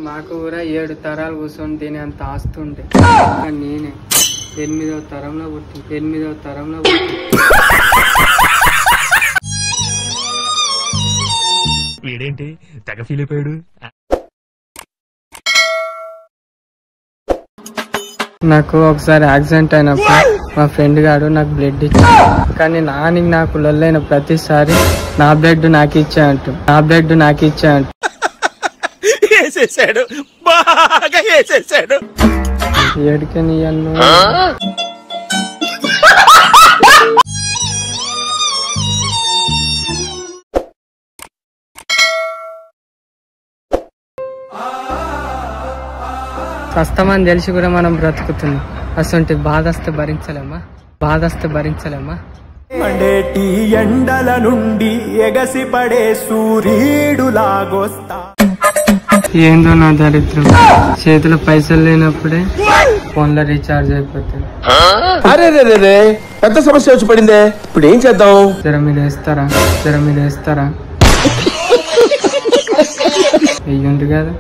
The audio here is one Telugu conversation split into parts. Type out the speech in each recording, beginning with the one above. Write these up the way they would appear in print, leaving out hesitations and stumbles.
మాకు కూడా 7 తరాలు కూర్చొని తినే అంత ఆస్తుండే. కానీ నేనే 8వ తరంలో పుట్టి వీడేంటి తెగ ఫీల్ అయిపోయాడు. నాకు ఒకసారి యాక్సిడెంట్ అయినప్పుడు మా ఫ్రెండ్ గాడు నాకు బ్లడ్ ఇచ్చాడు. కానీ నాకు లొల్లైన ప్రతిసారి నా బ్లడ్ నాకు ఇచ్చాయంటు ఏడికని కష్టమని తెలిసి కూడా మనం బ్రతుకుతున్నాం. అసలు బాధస్తే భరించలేమా మండేటి ఎండల నుండి ఎగసి పడే సూర్యుడులాగొస్తా. ఏందో నా దరిద్రం, చేతిలో పైసలు లేనప్పుడే ఫోన్లో రీఛార్జ్ అయిపోతుంది. అరే పెద్ద సమస్య వచ్చి పడిందే, ఇప్పుడు ఏం చేద్దాం? జర మీరు వేస్తారా వెయ్యండి కదా.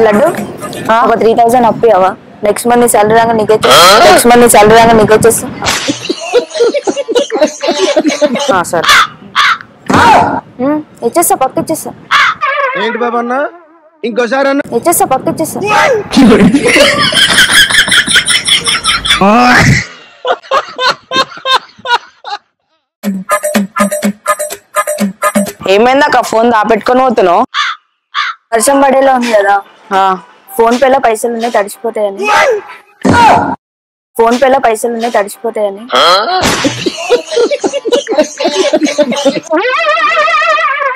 లడ్డు ఒక 3000 అప్పివా? నెక్స్ట్ మంత్ నీ సాలరీ రాగా నీకు వచ్చేస్తా. సరే ఇచ్చేస్తా, పక్క ఇచ్చేస్తా. ఏంటి బాబా అన్న, ఇంకోసారి అన్న ఇచ్చేస్తా, పక్క ఇచ్చేస్తా. ఏమైందాక ఫోన్ దాపెట్టుకొని పోతున్నావు? వర్షం పడేలా ఉంది కదా, ఫోన్ పేలో పైసలు ఉన్నాయి తడిచిపోతాయని.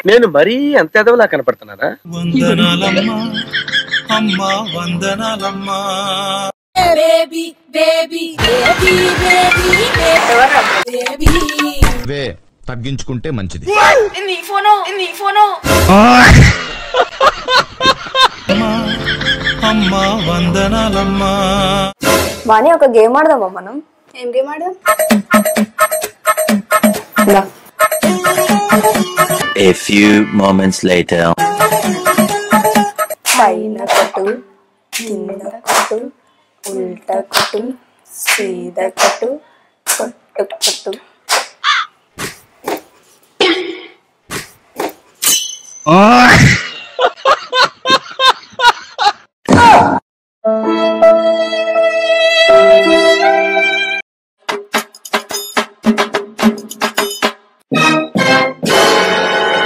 నేను మరీ అంత ఎదవలా కనపడుతున్నారా? తగ్గించుకుంటే మంచిది. వాణి ఒక గేమ్ ఆడదామా మనం? ఏం గేమ్ ఆడదాం? A few moments later. పైన కట్టు, కింద కట్టు, ఉల్టా కట్టు, సీదా కట్టు, కట్టు కట్టు.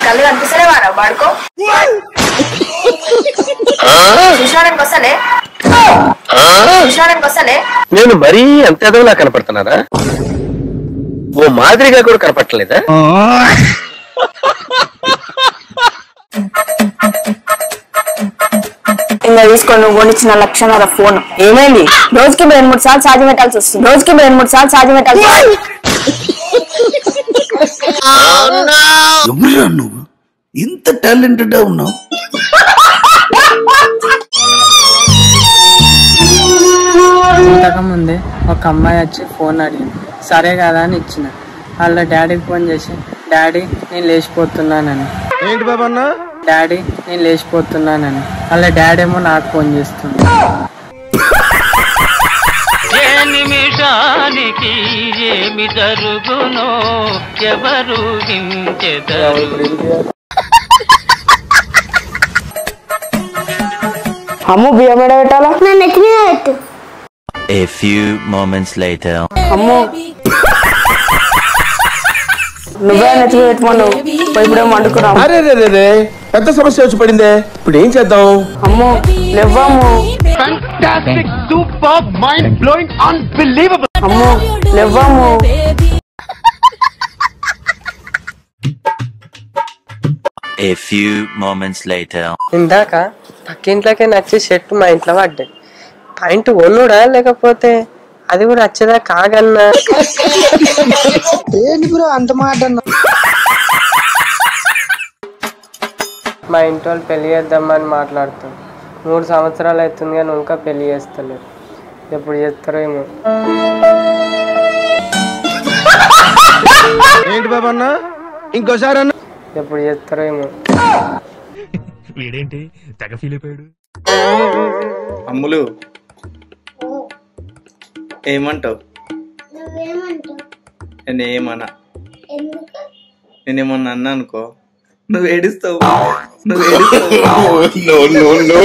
కళ్ళు కనిపిస్తలే వారా వాడుకో. చూసాడానికి వస్తలే. నేను మరీ అంత ఎదవలా కనపడుతున్నారా? ఓ మాదిరిగా కూడా కనపడలేదా? ఇంకా తీసుకోండి, నువ్వు కొనిచ్చిన 1,00,000 ఫోన్. ఏమైంది? రోజుకి 2-3 సార్లు ఛార్జ్ పెట్టాల్సి వస్తుంది. ఎవరురా నువ్వు ఇంత టాలెంటెడ్ ఉన్నావు? ఇంతకుముందే ఒక అమ్మాయి వచ్చి ఫోన్ అడిగింది, సరే కదా అని ఇచ్చిన. వాళ్ళ డాడీకి ఫోన్ చేసి, డాడీ నేను లేచిపోతున్నానని. ఏంటి బాబా అన్న? డాడీ నేను లేచిపోతున్నానని. వాళ్ళ డాడీ ఏమో నాకు ఫోన్ చేస్తుంది. ఏ నిమిషానికి ఏమి జరుగునో ఎవరు హించెదరు. అమ్ము బియ్యం ఎడ పెట్టాలా? A few moments later. అమ్ము నువ్వే నెత్తి పెట్టుకోండు, ఇప్పుడేమో వండుకున్నావు. అరే పెద్ద సమస్య వచ్చి పడిందే, ఇప్పుడు ఏం చేద్దాం? అమ్ము లేవ్వమ్ము. అమ్ము లేవ్వమ్ము. A few moments later. ఇందాక పక్కింట్లోకి నచ్చి షర్ట్ మా ఇంట్లో పడ్డాయి. పాయింట్ కొనుడా లేకపోతే అది కూడా వచ్చేదా కాగన్నా? ఏంటి బ్రో అంత మాట? మా ఇంటి వాళ్ళు పెళ్లి చేద్దామని మాట్లాడుతాం. 3 సంవత్సరాలు అవుతుంది కానీ ఇంకా పెళ్లి చేస్తలేదు. ఎప్పుడు చేస్తారో ఏమో. ఏంటి బాబా అన్న ఇంకోసారి అన్న ఎప్పుడు చేస్తారో ఏమో. వీడేంటి తెగ ఫీల్ అయిపోయాడు. అమ్ములు ఏమంటావు? నేనేమన్నా నేనేమన్నా అన్నా అనుకో నువ్వు ఏడుస్తావు. No, no, no.